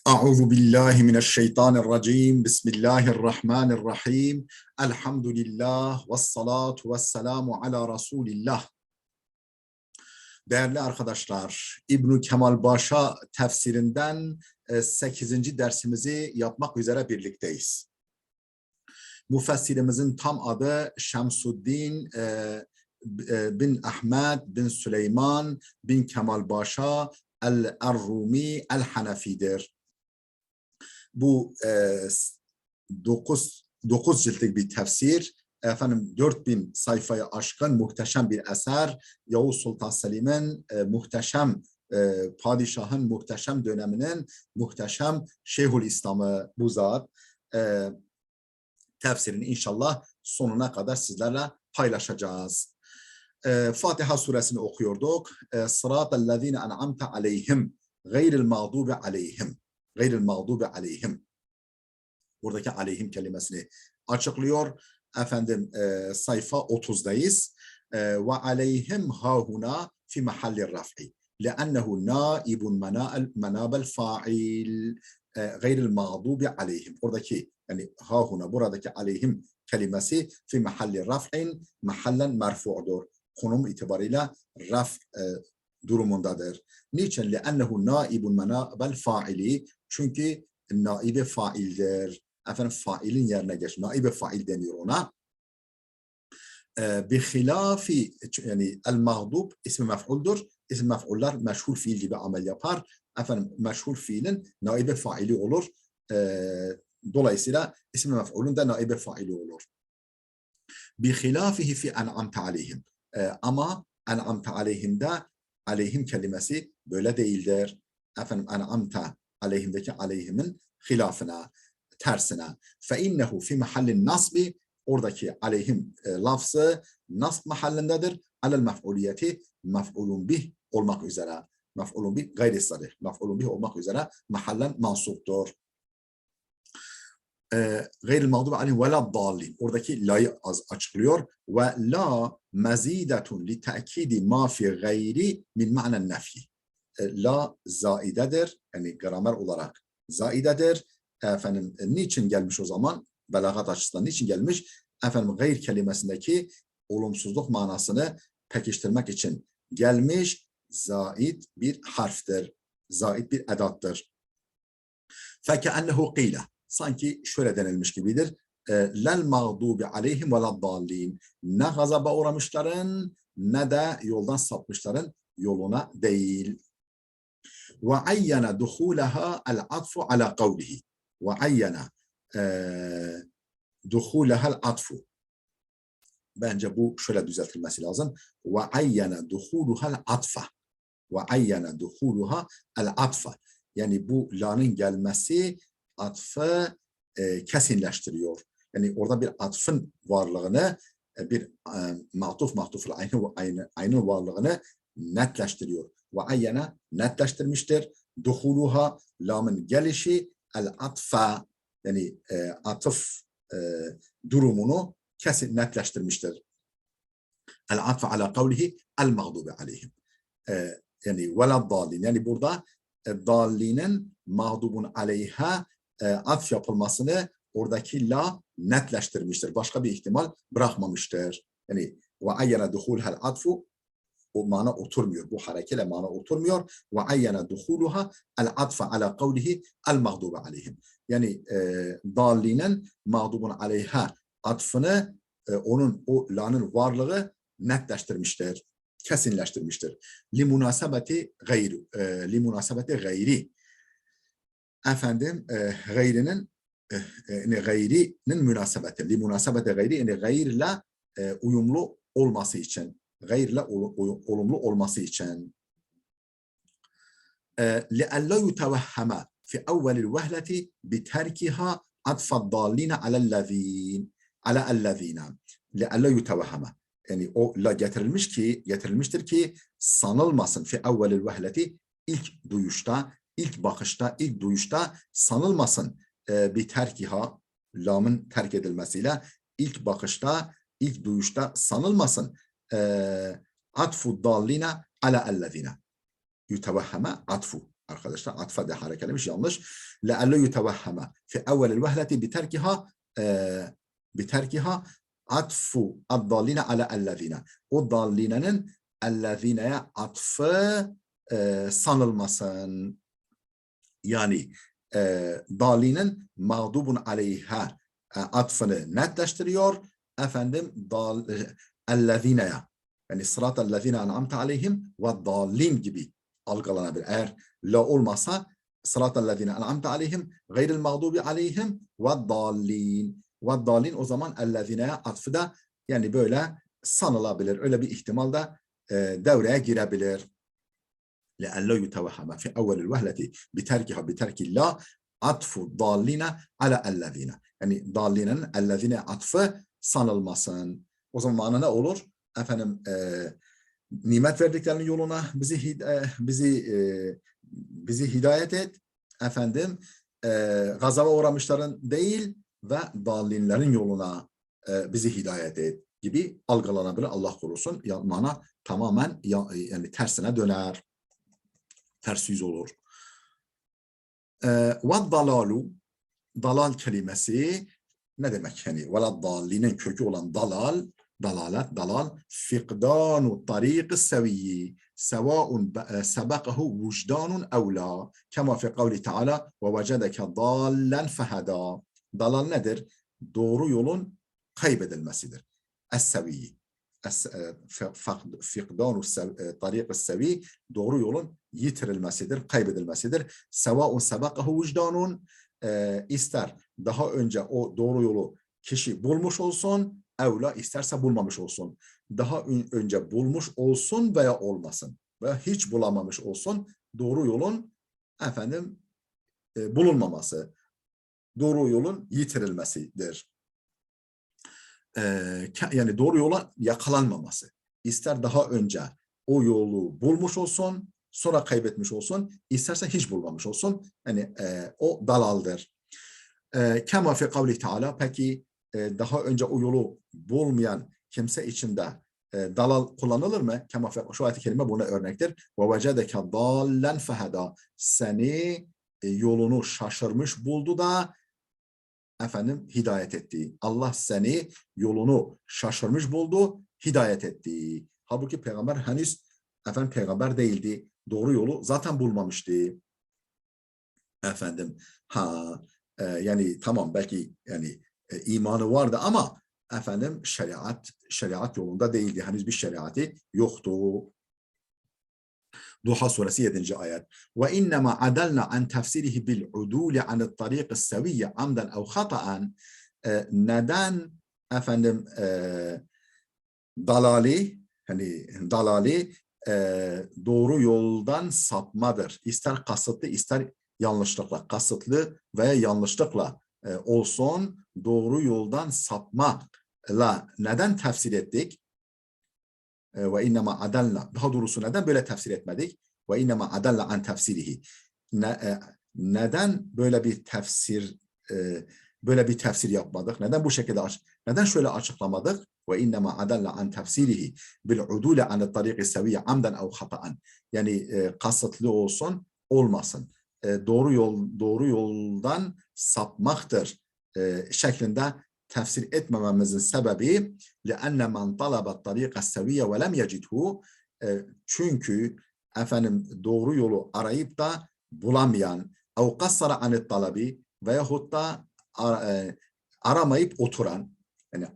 أعوذ بالله من الشيطان الرجيم بسم الله الرحمن الرحيم الحمد لله والصلاة والسلام على Resulillah. Değerli arkadaşlar, İbn Kemal Başa tefsirinden 8. dersimizi yapmak üzere birlikteyiz. Müfessirimizin tam adı Şemsuddin bin Ahmed bin Süleyman bin Kemal Başa el-Rumi el-Hanefi'dir. Bu 9 ciltlik bir tefsir, 4000 sayfayı aşkın muhteşem bir eser. Yavuz Sultan Selim'in muhteşem padişahın muhteşem döneminin muhteşem Şeyhülislam'ı bu zat. Tefsirini inşallah sonuna kadar sizlerle paylaşacağız. Fatiha suresini okuyorduk. Sıratellezine en'amte aleyhim gayril mağdubi aleyhim. Gayril mağdubi aleyhim. Buradaki aleyhim kelimesini açıklıyor. Sayfa 30'dayız. Ve aleyhim hahuna fi mahalli raf'i. Le'ennehu naibun menabel fa'il. Gayril mağdubi aleyhim. Oradaki yani hahuna buradaki aleyhim kelimesi fi mahalli raf'in mahallen merfu'dur. Konum itibarıyla raf durumundadır. Niçin? Le'ennehu naibun menabel fa'ili. Çünkü naibe faildir. Failin yerine geç. Naibe fail deniyor ona. Bihilafi yani el-mağdub ismi mef'uldur. İsmi mef'uller meşhur fiil gibi amel yapar. Meşhur fiilin naibe faili olur. Dolayısıyla ismi mef'ulun da naibe faili olur. Bihilafihi fi en'amte aleyhim. Ama en'amte aleyhimde aleyhim kelimesi böyle değildir. En'amte aleyhimdeki aleyhimin hilafına, tersine. Fe innehu fi mahallin nasbi, oradaki aleyhim lafzı nasb mahallindedir. Alel mef'uliyeti mef'ulun bih olmak üzere. Mef'ulun bih gayri sarih. Mef'ulun bih olmak üzere mahallen mansuptur. Gayril mağdubi aleyhim ve la dallin. Oradaki la'yı açıklıyor. Ve la mazidetun li te'kidi ma fi gayri min ma'nen nefyi. La zaidedir. Yani gramer olarak zaidedir. Niçin gelmiş o zaman? Belagat açısından niçin gelmiş? Gayr kelimesindeki olumsuzluk manasını pekiştirmek için gelmiş. Zaid bir harftir. Zaid bir edattır. Fekeennehu qîle. Sanki şöyle denilmiş gibidir. Lel mağdubi aleyhim ve laddallin. Ne gazaba uğramışların ne de yoldan sapmışların yoluna değil. Ve ayyana duhulaha el-atfu ala kavlihi. Ve ayyana duhulaha el-atfu. Bence bu şöyle düzeltilmesi lazım. Ve ayyana duhuluha el-atfa. Ve ayyana duhuluha el-atfa. Yani bu la'nın gelmesi atfı kesinleştiriyor. Yani orada bir atfın varlığını, bir matufla aynı varlığını netleştiriyor. Ve ayyana netleştirmiştir. Duhuluha lamın gelişi el atfa yani atıf durumunu kesin netleştirmiştir. El atfa ala kavlihi el mağdubi aleyhim. Yani velad dallin. Yani burada dallinin mağdubun aleyha atf yapılmasını oradaki la netleştirmiştir. Başka bir ihtimal bırakmamıştır. Yani ve ayyana duhulhel atfu o mana oturmuyor. Bu harekeyle mana oturmuyor. Ve ayyana duhuluha el atfa ala kavlihi el mağdubi aleyhim. Yani dallinin mağdubun aleyha atfını onun o la'nın varlığı netleştirmiştir. Kesinleştirmiştir. Limunasabeti gayri. Limunasabeti gayri. Gayrinin gayrinin münasebeti. Limunasabeti gayri yani gayrle uyumlu olması için. Gayrle olumlu olması için. لِأَلَّا يُتَوَهَّمَ فِي أَوَّلِ الْوَهْلَةِ بِتَرْكِهَا عَطْفَ الضَّالِّينَ عَلَى الَّذ۪ينَ لِأَلَّا يُتَوَهَّمَ yani o la getirilmiştir ki sanılmasın fi evvelil vehleti ilk duyuşta, ilk bakışta, ilk duyuşta sanılmasın bir terkiha lamın terk edilmesiyle ilk bakışta, ilk duyuşta sanılmasın atfu dallina ala ellezine. Yütevehheme atfu. Arkadaşlar atfa de harekelemiş yanlış. لَأَلَّ يُتَوَهَّمَ في أول الوهلة بتركها عطف الضالين على الذين. O dallinenin ellezineye atfı sanılmasın. Yani dalinin mağdubun aleyha atfını netleştiriyor. Efendim ellezineye, yani sırat-ellezine en'amte aleyhim ve dallin gibi algılanabilir. Eğer la olmasa sırat-ellezine en'amte aleyhim gayril mağdubi aleyhim ve dallin. Ve dallin o zaman ellezineye atfı da yani böyle sanılabilir. Öyle bir ihtimal da devreye girebilir. لألا يتوهم في أول الوهلة بتركها بترك الله عطف الضالين على الذين. Yani dallinin ellezine atfı sanılmasın. O zaman mana ne olur? Efendim nimet verdiklerinin yoluna bizi hidayet et. Efendim gazaba uğramışların değil ve dallinlerin yoluna bizi hidayet et gibi algılanabilir. Allah korusun. Mana tamamen yani tersine döner. Ters yüz olur. وَالضَّلَالُ dalal kelimesi ne demek? Yani وَلَا kökü olan dalal, dalalet, dalal فِقْدَانُ طَرِيقِ السَّوِيِّ سَوَاءٌ سَبَقَهُ وُجْدَانٌ اَوْلَى كَمَا فِي قَوْلِ تَعَالَى وَوَجَدَكَ ضَالًّا فَهَدَى. Dalal nedir? Doğru yolun kaybedilmesidir. Es-seviyyi. Fiqdanu tariq sevi, doğru yolun yitirilmesidir, kaybedilmesidir. Sevaun sebakahu vicdanun, ister daha önce o doğru yolu kişi bulmuş olsun, evla isterse bulmamış olsun. Daha önce bulmuş olsun veya olmasın veya hiç bulamamış olsun, doğru yolun efendim bulunmaması, doğru yolun yitirilmesidir. Yani doğru yola yakalanmaması. İster daha önce o yolu bulmuş olsun, sonra kaybetmiş olsun, isterse hiç bulmamış olsun. Yani o dalaldır. Kema fi kavli Teala, peki daha önce o yolu bulmayan kimse için de dalal kullanılır mı? Kema fi, şu ayet-i kerime buna örnektir. Ve vecedeke dallen feheda, seni yolunu şaşırmış buldu da efendim hidayet etti. Allah seni yolunu şaşırmış buldu, hidayet etti. Halbuki peygamber henüz efendim peygamber değildi. Doğru yolu zaten bulmamıştı. Efendim yani tamam belki yani imanı vardı ama efendim şeriat yolunda değildi. Henüz bir şeriatı yoktu. Duha suresi 7. ayet. Ve innema adalna an tefsirihi bil uduli an't tariq es-seviyye amdan ev hata'an. Neden efendim dalali doğru yoldan sapmadır. İster kasıtlı ister yanlışlıkla, kasıtlı veya yanlışlıkla olsun, doğru yoldan sapmakla neden tefsir ettik? Ve innema adalna, daha doğrusu neden böyle tefsir etmedik? Ve innema adalla an tefsirihi. Neden böyle bir tefsir yapmadık? Neden bu şekilde neden şöyle açıklamadık? Ve innema adalla an tefsirihi bil udule an tariqi seviyye amdan ev hata'an. Yani kasıtlı olsun, olmasın. Doğru yoldan sapmaktır şeklinde tefsir etmememizin sebebi لأن من طلب الطريق السوية ولم يجده, çünkü efendim doğru yolu arayıp da bulamayan اَوْ قَصَّرَ عَنِ الطَّلَبِ veyahut da aramayıp oturan, yani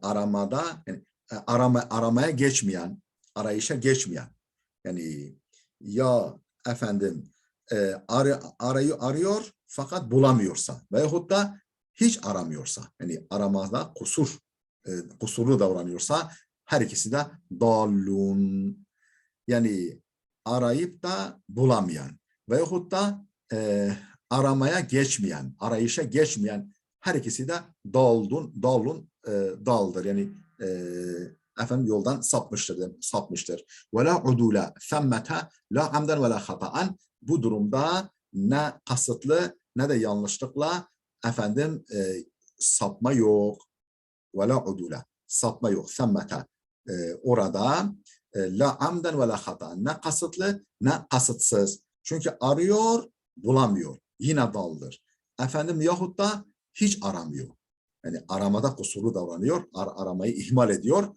aramaya geçmeyen, arayışa geçmeyen, yani ya efendim arıyor fakat bulamıyorsa veyahut da hiç aramıyorsa, yani aramada kusurlu davranıyorsa, her ikisi de dallun, yani arayıp da bulamayan veyahut da aramaya geçmeyen, arayışa geçmeyen, her ikisi de daldır. Yani efendim yoldan sapmıştır. Ve la udula themmete la amden ve la hata'an. Bu durumda ne kasıtlı ne de yanlışlıkla efendim sapma yok. Ve la udula, sapma yok. Themmete, orada la amden ve la hata'an. Ne kasıtlı ne kasıtsız. Çünkü arıyor bulamıyor. Yine daldır. Efendim yahut da hiç aramıyor. Yani aramada kusurlu davranıyor. Aramayı ihmal ediyor.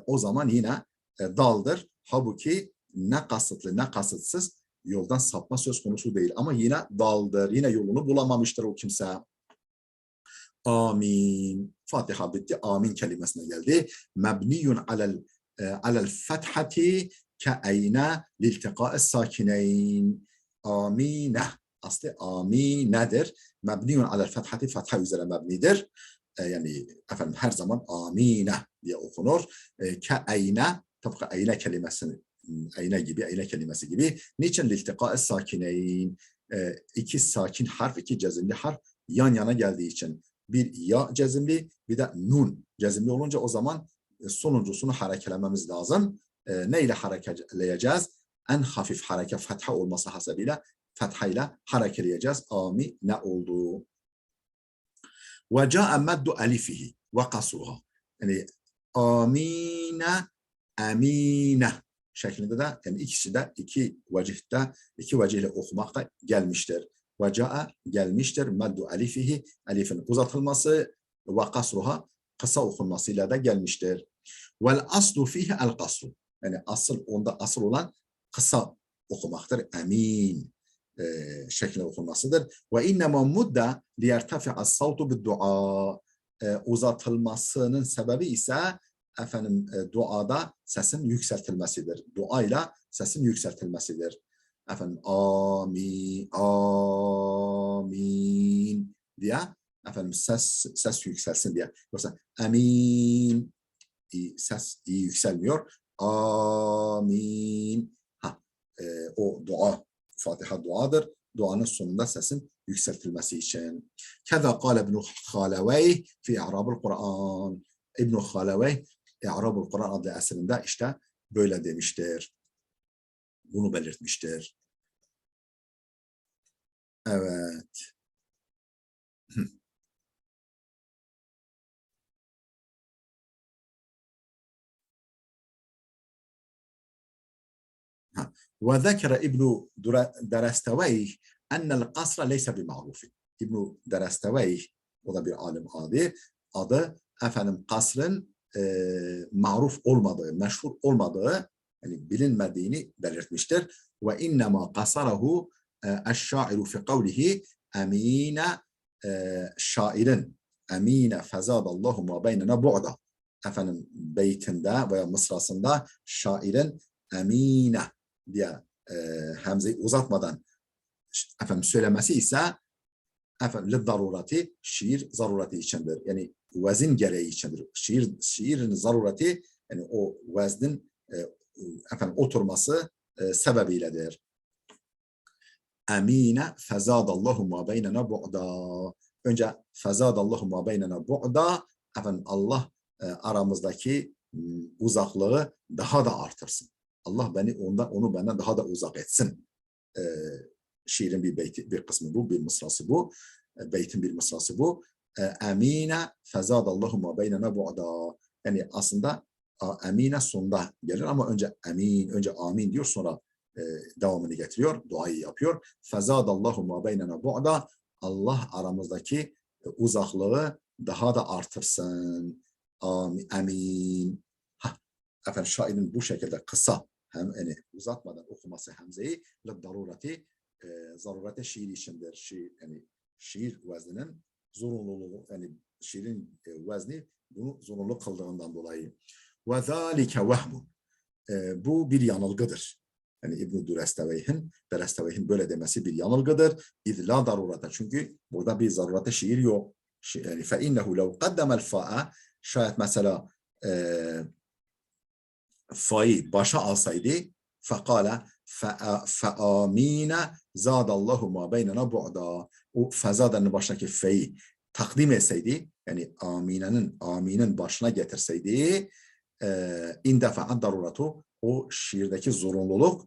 O zaman yine daldır. Halbuki ne kasıtlı ne kasıtsız yoldan sapma söz konusu değil. Ama yine daldır. Yine yolunu bulamamıştır o kimse. Amin. Fatiha bitti. Amin kelimesine geldi. Mebniyun alel fethati ke'eyne liltiqa'es sakineyn. Amine. Aslı aminedir. Mebniyun alel fethati fetha üzere mebnidir. Yani efendim her zaman amine diye okunur. Ke'eyne tıpkı eyne kelimesini eyne kelimesi gibi. Niçin liltiqa'es sakineyn? İki sakin harf, iki cezimli harf yan yana geldiği için. Bir ya cezimli bir de nun cezimli olunca o zaman sonuncusunu harekelememiz lazım. Neyle harekeleyeceğiz? En hafif hareke fetha olması hasebiyle fethayla harekeleyeceğiz. Ami ne oldu? Ve ca'e meddu elifihi ve kasruha. Yani amine, amine şeklinde de yani ikisi de iki vecihle okumakta gelmiştir. Ve ca'e gelmiştir. Meddu elifihi, elifin uzatılması ve kasruha kısa okunmasıyla da gelmiştir. Vel aslu fihi el kasru. Yani asıl olan kısa okumaktır. Emin şeklinde okunmasıdır. Ve innema mudda liyertafi'as savtu bid-dua. Uzatılmasının sebebi ise efendim duada sesin yükseltilmesidir. Duayla sesin yükseltilmesidir. Efendim amin amin diye efendim ses yükselsin diye. Yoksa amin ses iyi yükselmiyor. Amin. O dua, Fatiha duadır. Duanın sonunda sesin yükseltilmesi için. Keza kâle İbn-i Halevey fi i'rabul Kur'an. İbn-i Halevey i'rabul Kur'an adlı eserinde işte böyle demiştir. Bunu belirtmiştir. Evet. وذكر ابن درستويه أن القصر ليس بمعروف. İbn Derestevey, o da bir alim adı efendim kasrın maruf olmadığı, meşhur olmadığı, yani bilinmediğini belirtmiştir. Ve innema kasarahu eşşairu fi kavlihi emine şairin emine fezadallahu ma beynena bu'da. Efendim beytinde veya mısrasında şairin emine diye hemzeyi uzatmadan efendim söylemesi ise efendim darurati şiir zarurati içindir. Yani vezin gereği içindir. Şiirin zarurati yani o veznin efendim oturması sebebiyledir. Emine fezadallahu ma beynena bu'da. Önce fezadallahu ma beynena bu'da efendim Allah aramızdaki uzaklığı daha da artırsın. Allah onu benden daha da uzak etsin. Şiirin bir kısmı bu, bir mısrası bu. Beytin bir mısrası bu. Emine fezadallahu ma beynena bu'da. Yani aslında emine sonda gelir ama önce amin diyor, sonra devamını getiriyor, duayı yapıyor. Fezadallahu ma beynena bu'da. Allah aramızdaki uzaklığı daha da artırsın. Amin. Efendim şairin bu şekilde kısa yani uzatmadan okuması hemzeyi darurati zarurete şiir içindir. Yani şiir vezninin zorunluluğu, yani şiirin vezni bunu zorunlu kıldığından dolayı. Ve zâlike vehmun. Bu bir yanılgıdır. Yani İbn-i Deresteveyh'in böyle demesi bir yanılgıdır. İzlâ darurete. Çünkü burada bir zarurete şiir yok. Yani fe innehu lev qaddemel fa'a, şayet mesela fa'yı başa alsaydı fekale fe'amine zadallahu ma beynena bu'da. O fezadanın başındaki fe'yi takdim etseydi, yani aminin başına getirseydi indefa'at daruratu, o şiirdeki zorunluluk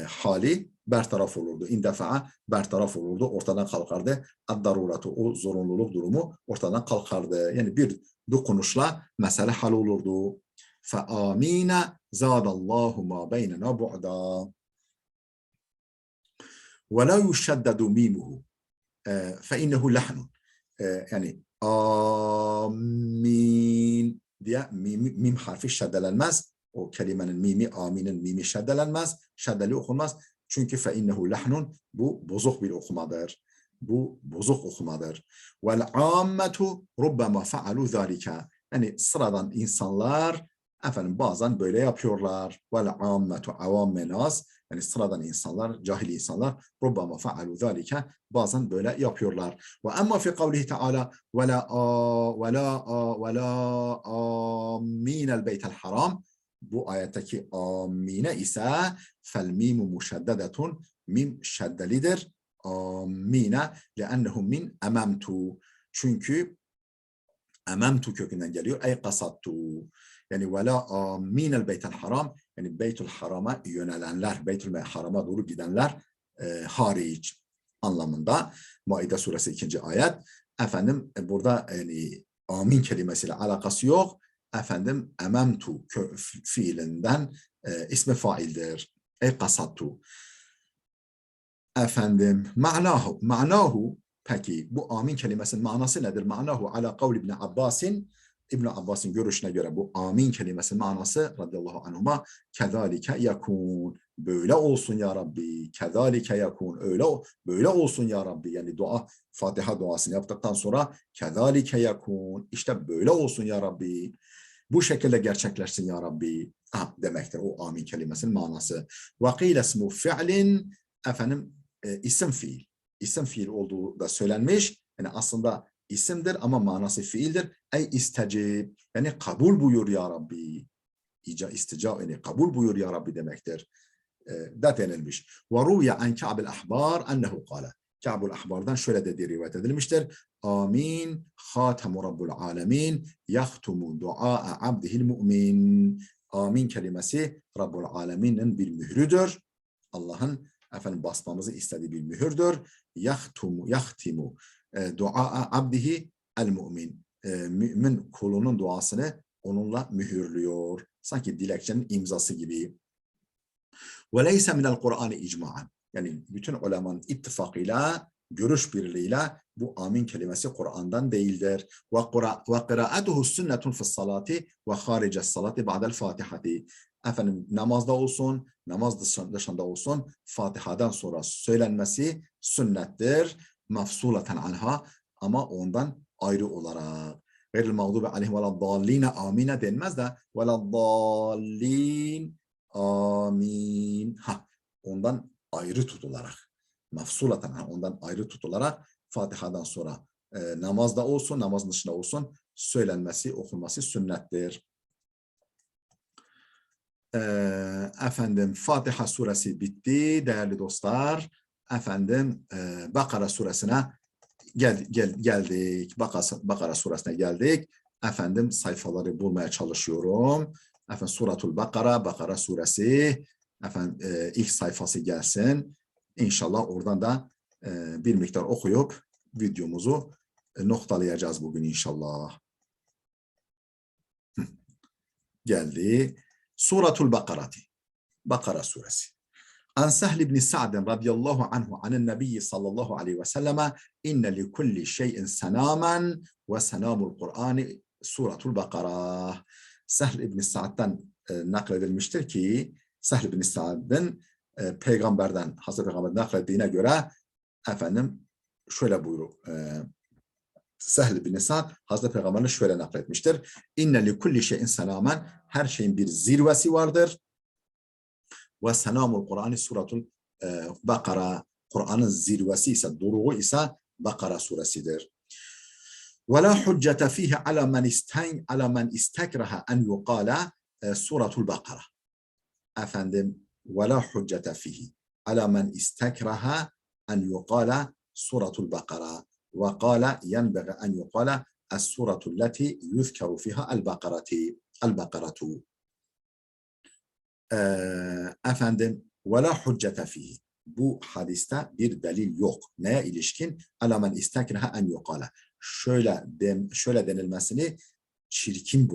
hali bertaraf olurdu. İndefa'a bertaraf olurdu. Ortadan kalkardı. Ad-daruratu, o zorunluluk durumu ortadan kalkardı. Yani bir dokunuşla mesele hal olurdu. فَآمِينَ زَادَ اللّٰهُ مَا بَيْنَنَا بُعْدًا. Ve la yuşeddedu mimuhu fe innehu lahnun. Yani amin diye mim harfi şeddelenmez. O kelimenin mimi, aminin mimi şeddelenmez. Şeddeli okunmaz. Çünkü fe innehu lahnun, bu bozuk bir okumadır. Bu bozuk okumadır. Vel ammetu rubbema fa'alu zalika. Yani sıradan insanlar bazen böyle yapıyorlar. Vel ammetu avamme nas. Yani sıradan insanlar, cahil insanlar rubbema fa'alu zalika, bazen böyle yapıyorlar. Ve amma fi kavlihi Teala ve la aminel beytel haram, bu ayetteki amine ise fel mimu muşeddedetun, mim şeddelidir. Amine leennehum min ememtu, çünkü ememtu kökünden geliyor. Ey kasattu. Yani ve la aminel beytel haram, yani Beytül Haram'a yönelenler, Beytül Haram'a doğru gidenler hariç anlamında. Maide suresi 2. ayet. Burada yani amin kelimesiyle alakası yok. Ememtu fiilinden ismi faildir. Ey kasattu. Ma'nahu, peki bu amin kelimesinin manası nedir? Ma'nahu ala kavli İbn Abbas'in, İbn Abbas'ın görüşüne göre bu amin kelimesinin manası radıyallahu anhuma kezalike yakun, böyle olsun ya Rabbi, kezalike yakun, öyle böyle olsun ya Rabbi. Yani dua, Fatiha duasını yaptıktan sonra kezalike yakun, işte böyle olsun ya Rabbi, bu şekilde gerçekleşsin ya Rabbi demektir o amin kelimesinin manası. Ve kîle ismu fi'lin, isim fiil. İsim fiil olduğu da söylenmiş. Yani aslında isimdir ama manası fiildir. Ey istecib, yani kabul buyur ya Rabbi. Yani kabul buyur ya Rabbi demektir. Da denilmiş. Ve ruya an Ka'bil ahbar ennehu kâle. Ka'bul ahbardan şöyle dediği rivayet edilmiştir. Amin hatemu rabbul alemin yahtumu du'a abdihil mu'min. Amin kelimesi Rabbul Alemin'in bir mührüdür. Allah'ın basmamızı istediği bir mühürdür. Yahtimu dua abdihi el mu'min. Mümin kulunun duasını onunla mühürlüyor. Sanki dilekçenin imzası gibi. Ve leyse minel Kur'an icma'an. Yani bütün ulemanın ittifakıyla, görüş birliğiyle bu amin kelimesi Kur'an'dan değildir. Ve kıraatuhu sünnetun fis salati ve harices salati ba'del fatihati. Namazda olsun, namaz dışında olsun, Fatiha'dan sonra söylenmesi sünnettir. Mafsuleten anha, ama ondan ayrı olarak. Gayril mağdubi aleyhim ve laddalline, amine denmez de ve laddallin, amin. Ondan ayrı tutularak, mafsulatan, ondan ayrı tutularak Fatiha'dan sonra namazda olsun, namazın dışında olsun söylenmesi, okunması sünnettir. Fatiha suresi bitti değerli dostlar. Bakara suresine geldik. Bakara suresine geldik. Sayfaları bulmaya çalışıyorum. Suratul Bakara, Bakara suresi. İlk sayfası gelsin. İnşallah oradan da bir miktar okuyup videomuzu noktalayacağız bugün inşallah. Geldi. Suratul Bakarati. Bakara suresi. An Sahl ibn Sa'd radıyallahu anhu anen Nebi sallallahu aleyhi ve selleme inne li kulli şeyin senamen ve senamul Kur'ani Suratul Bakara. Sahl ibn Sa'd'dan nakledilmiştir ki Sahl ibn Sa'd'ın peygamberden, Hazreti Peygamber naklettiğine göre şöyle buyuruyor. Sahl ibn Sa'd Hazreti Peygamber'e şöyle nakletmiştir. İnne li kulli şeyin senamen, her şeyin bir zirvesi vardır. Ve senamul Kur'an'ı Suratul Bakara, Kur'an'ın zirvesi ise, duruğu ise Bakara suresidir. Ve la hüccete fihi ala men istekreha en yukala Suratul Bakara. Ve la hüccete fihi ala men istekreha en yukala Suratul Bakara. Ve kâle yenbeği en yukala Es-Suratul leti yuzkeru fiha el-Bakaratu. Ve la hüccete fihi. Bu hadiste bir delil yok. Neye ilişkin? Ala men istekreha en yukala. Şöyle denilmesini çirkin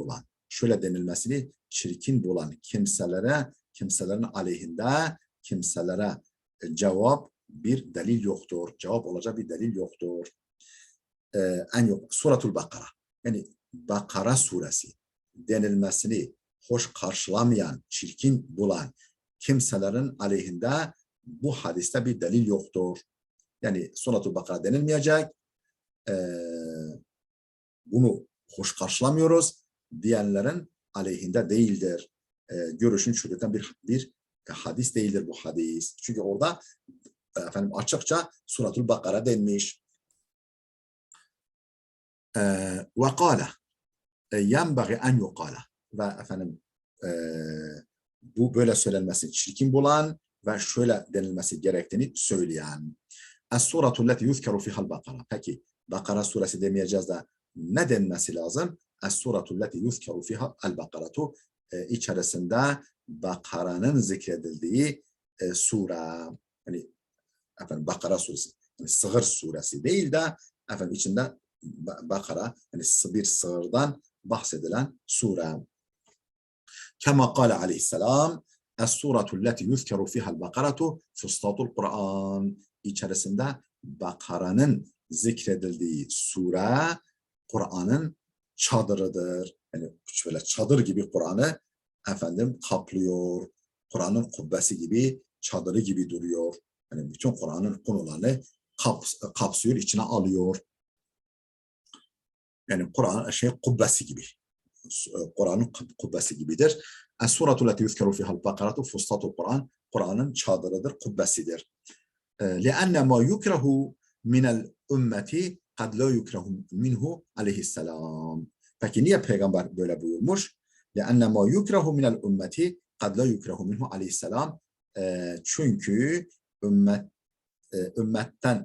bulan, kimselerin aleyhinde, kimselere cevap bir delil yoktur. Cevap olacak bir delil yoktur. En yok. Suratul Bakara. Yani Bakara suresi denilmesini hoş karşılamayan, çirkin bulan kimselerin aleyhinde bu hadiste bir delil yoktur. Yani Suratul Bakara denilmeyecek. Bunu hoş karşılamıyoruz diyenlerin aleyhinde değildir. Görüşün çürüten bir hadis değildir bu hadis. Çünkü orada efendim açıkça Suratul Bakara denmiş. Ve kâle yenbagî en yukâle ve efendim bu böyle söylenmesi çirkin bulan ve şöyle denilmesi gerektiğini söyleyen. Es-suratu leti yuzkeru fihal Bakara. Peki Bakara suresi demeyeceğiz de ne denmesi lazım? Es-suratu leti yuzkeru fihal Bakaratu, içerisinde Bakara'nın zikredildiği sure. Yani efendim Bakara suresi. Yani sığır suresi değil de efendim içinde Bakara, yani bir sığırdan bahsedilen sure. Kema kâle aleyhisselam Es-suratu leti yuzkeru fihal Bakaratu fustatul Kur'an. İçerisinde Bakara'nın zikredildiği sure Kur'an'ın çadırıdır. Yani şöyle çadır gibi Kur'an'ı efendim kaplıyor. Kur'an'ın kubbesi gibi, çadırı gibi duruyor. Yani bütün Kur'an'ın konularını kapsıyor, içine alıyor. Yani Kur'an kubbesi gibi. Kur'an'ın kubbesi gibidir. Es-suratu leti yuzkeru fihal Bakaratu fustatul Kur'an. Kur'an'ın çadırıdır, kubbesidir. لأن ما يكره من الأمة قد لا يكره منه aleyhisselam. Peki niye peygamber böyle buyurmuş? لأن ما يكره من الأمة قد لا يكره منه aleyhisselam. Çünkü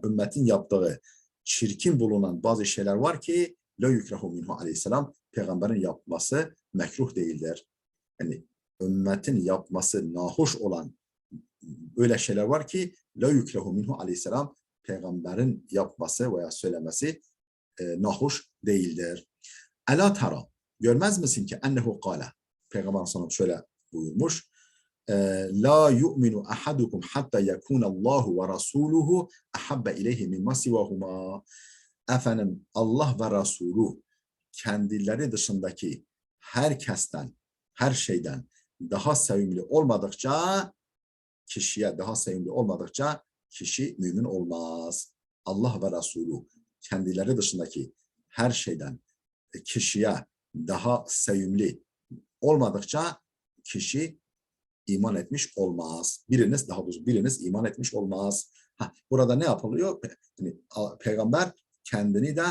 ümmetin yaptığı çirkin bulunan bazı şeyler var ki la yukrahu minhu aleyhisselam, peygamberin yapması mekruh değildir. Yani ümmetin yapması nahoş olan öyle şeyler var ki la yukrahu minhu aleyhisselam, peygamberin yapması veya söylemesi nahoş değildir. Ela tara, görmez misin ki ennehu kâle, peygamber sana şöyle buyurmuş: la yu'minu ahadukum hatta yakuna Allahu ve rasuluhu ahabbe ileyhi mimma sivahuma. Efendim Allah ve Resulü kendileri dışındaki herkesten, her şeyden daha sevimli olmadıkça, kişiye daha sevimli olmadıkça kişi mümin olmaz. Allah ve Resulü kendileri dışındaki her şeyden kişiye daha sevimli olmadıkça kişi iman etmiş olmaz. Biriniz iman etmiş olmaz. Burada ne yapılıyor? Yani, peygamber kendini de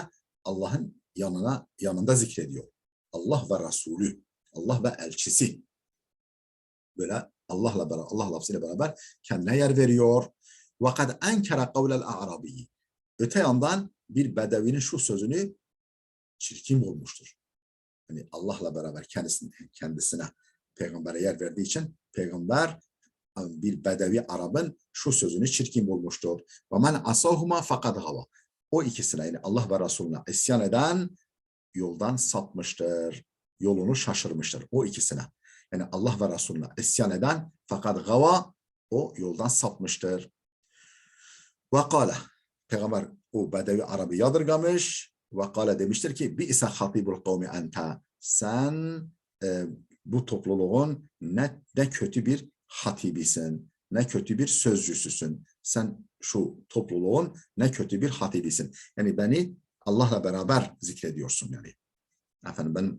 Allah'ın yanında zikrediyor. Allah ve Resulü, Allah ve elçisi. Böyle Allah lafzıyla beraber kendine yer veriyor. وَقَدْ اَنْكَرَ قَوْلَ الْاَعْرَبِيِّ. Öte yandan bir bedevinin şu sözünü çirkin bulmuştur. Yani Allah'la beraber kendisine peygambere yer verdiği için peygamber bir bedevi Arap'ın şu sözünü çirkin bulmuştur. وَمَنْ عَصَوْهُمَا فَقَدْ غَوَى. O ikisine, yani Allah ve Resulüne isyan eden yoldan sapmıştır. Yolunu şaşırmıştır. O ikisine. Yani Allah ve Resulüne isyan eden fakat gava, o yoldan sapmıştır. وَقَالَ. Peygamber o bedevi Arap'ı yadırgamış. وَقَالَ demiştir ki بِئْسَ خَطِيبُ الْقَوْمِ أَنْتَ. Sen bu topluluğun ne kötü bir hatibisin, ne kötü bir sözcüsüsün. Sen şu topluluğun ne kötü bir hatibisin. Yani beni Allah'la beraber zikrediyorsun yani. Efendim ben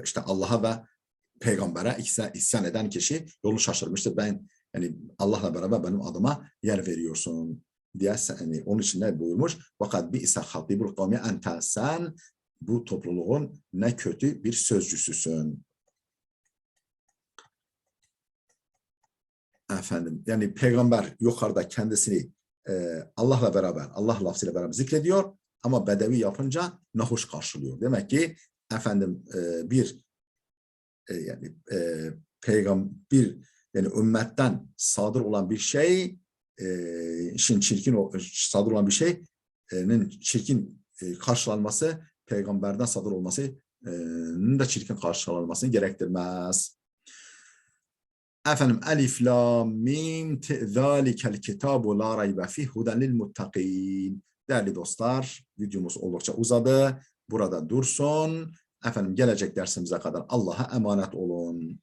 işte Allah'a ve peygambere isyan eden kişi yolu şaşırmıştır. Ben yani Allah'la beraber benim adıma yer veriyorsun diye, yani onun için ne buyurmuş? Fakat bir ise hatibul kavmi ente, sen bu topluluğun ne kötü bir sözcüsüsün. Efendim yani peygamber yukarıda kendisini Allah'la beraber, Allah lafzıyla beraber zikrediyor ama bedevi yapınca nahoş karşılıyor. Demek ki efendim yani peygamber, yani ümmetten sadır olan bir şey, sadır olan bir şeyin çirkin karşılanması, peygamberden sadır olmasının da çirkin karşılanmasını gerektirmez. Efendim elif lam mim zalikel kitabu la raybe fih huden lil muttakin. Değerli dostlar, videomuz oldukça uzadı. Burada dursun. Efendim gelecek dersimize kadar Allah'a emanet olun.